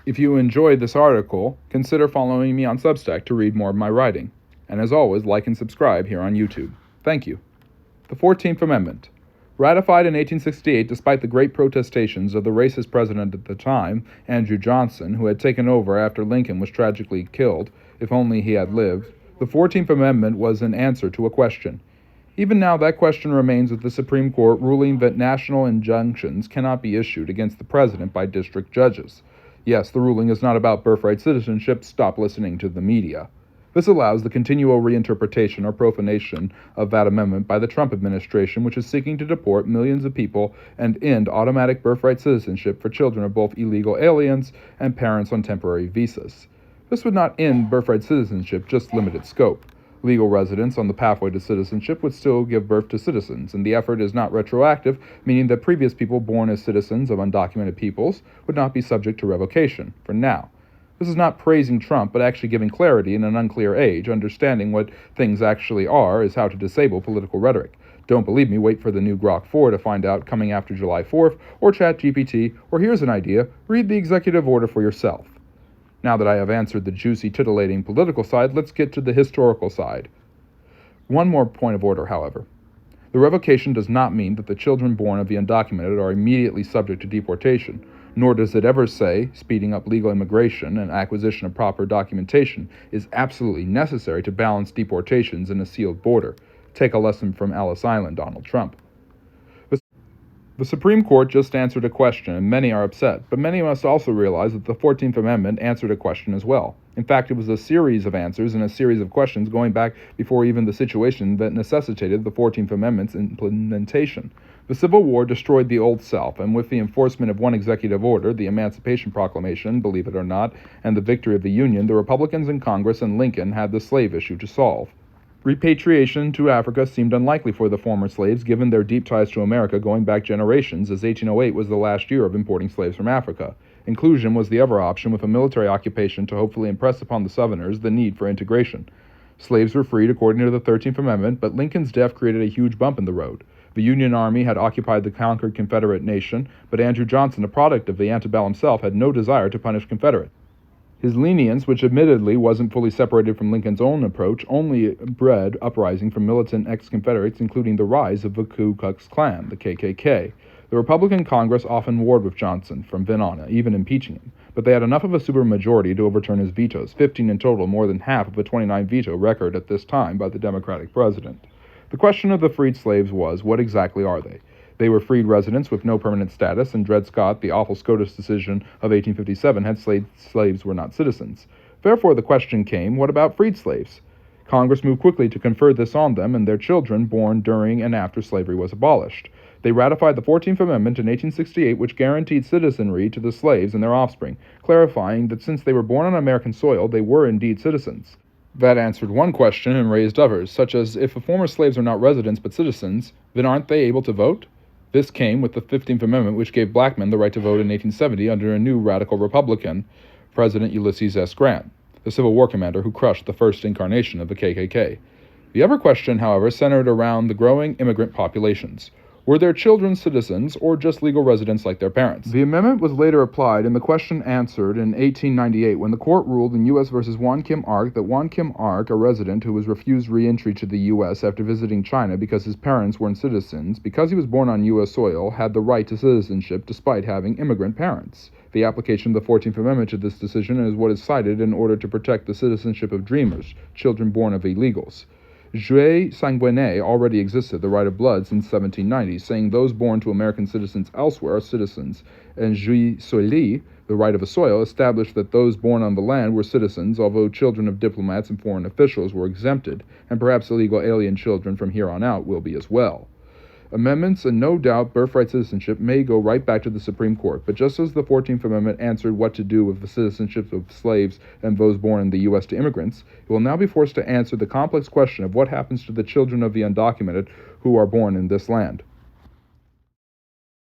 If you enjoyed this article, consider following me on Substack to read more of my writing. And as always, like and subscribe here on YouTube. Thank you. The 14th Amendment. Ratified in 1868 despite the great protestations of the racist president at the time, Andrew Johnson, who had taken over after Lincoln was tragically killed, if only he had lived, the 14th Amendment was an answer to a question. Even now, that question remains with the Supreme Court ruling that national injunctions cannot be issued against the president by district judges. Yes, the ruling is not about birthright citizenship. Stop listening to the media. This allows the continual reinterpretation or profanation of that amendment by the Trump administration, which is seeking to deport millions of people and end automatic birthright citizenship for children of both illegal aliens and parents on temporary visas. This would not end birthright citizenship, just limited scope. Legal residents on the pathway to citizenship would still give birth to citizens, and the effort is not retroactive, meaning that previous people born as citizens of undocumented peoples would not be subject to revocation, for now. This is not praising Trump, but actually giving clarity in an unclear age. Understanding what things actually are is how to disable political rhetoric. Don't believe me, wait for the new Grok 4 to find out coming after July 4th, or ChatGPT, or here's an idea, read the executive order for yourself. Now that I have answered the juicy, titillating political side, let's get to the historical side. One more point of order, however. The revocation does not mean that the children born of the undocumented are immediately subject to deportation, nor does it ever say speeding up legal immigration and acquisition of proper documentation is absolutely necessary to balance deportations in a sealed border. Take a lesson from Ellis Island, Donald Trump. The Supreme Court just answered a question, and many are upset, but many must also realize that the 14th Amendment answered a question as well. In fact, it was a series of answers and a series of questions going back before even the situation that necessitated the 14th Amendment's implementation. The Civil War destroyed the Old South, and with the enforcement of one executive order, the Emancipation Proclamation, believe it or not, and the victory of the Union, the Republicans in Congress and Lincoln had the slave issue to solve. Repatriation to Africa seemed unlikely for the former slaves given their deep ties to America going back generations, as 1808 was the last year of importing slaves from Africa. Inclusion was the other option, with a military occupation to hopefully impress upon the Southerners the need for integration. Slaves were freed according to the 13th Amendment, but Lincoln's death created a huge bump in the road. The Union Army had occupied the conquered Confederate nation, but Andrew Johnson, a product of the antebellum South, had no desire to punish Confederates. His lenience, which admittedly wasn't fully separated from Lincoln's own approach, only bred uprising from militant ex-Confederates, including the rise of the Ku Klux Klan, the KKK. The Republican Congress often warred with Johnson from then on, even impeaching him, but they had enough of a supermajority to overturn his vetoes, 15 in total, more than half of the 29 veto record at this time by the Democratic president. The question of the freed slaves was, what exactly are they? They were freed residents with no permanent status, and Dred Scott, the awful SCOTUS decision of 1857, had slaves were not citizens. Therefore, the question came, what about freed slaves? Congress moved quickly to confer this on them and their children born during and after slavery was abolished. They ratified the 14th Amendment in 1868, which guaranteed citizenry to the slaves and their offspring, clarifying that since they were born on American soil, they were indeed citizens. That answered one question and raised others, such as, if the former slaves are not residents but citizens, then aren't they able to vote? This came with the 15th Amendment, which gave black men the right to vote in 1870 under a new radical Republican, President Ulysses S. Grant, the Civil War commander who crushed the first incarnation of the KKK. The other question, however, centered around the growing immigrant populations. Were their children citizens or just legal residents like their parents? The amendment was later applied and the question answered in 1898 when the court ruled in U.S. v. Won Kim Ark that Won Kim Ark, a resident who was refused re-entry to the U.S. after visiting China because his parents weren't citizens, because he was born on U.S. soil, had the right to citizenship despite having immigrant parents. The application of the 14th Amendment to this decision is what is cited in order to protect the citizenship of dreamers, children born of illegals. Jus sanguinis already existed, the right of blood, since 1790, saying those born to American citizens elsewhere are citizens, and jus soli, the right of a soil, established that those born on the land were citizens, although children of diplomats and foreign officials were exempted, and perhaps illegal alien children from here on out will be as well. Amendments, and no doubt birthright citizenship, may go right back to the Supreme Court, but just as the 14th Amendment answered what to do with the citizenships of slaves and those born in the U.S. to immigrants, it will now be forced to answer the complex question of what happens to the children of the undocumented who are born in this land.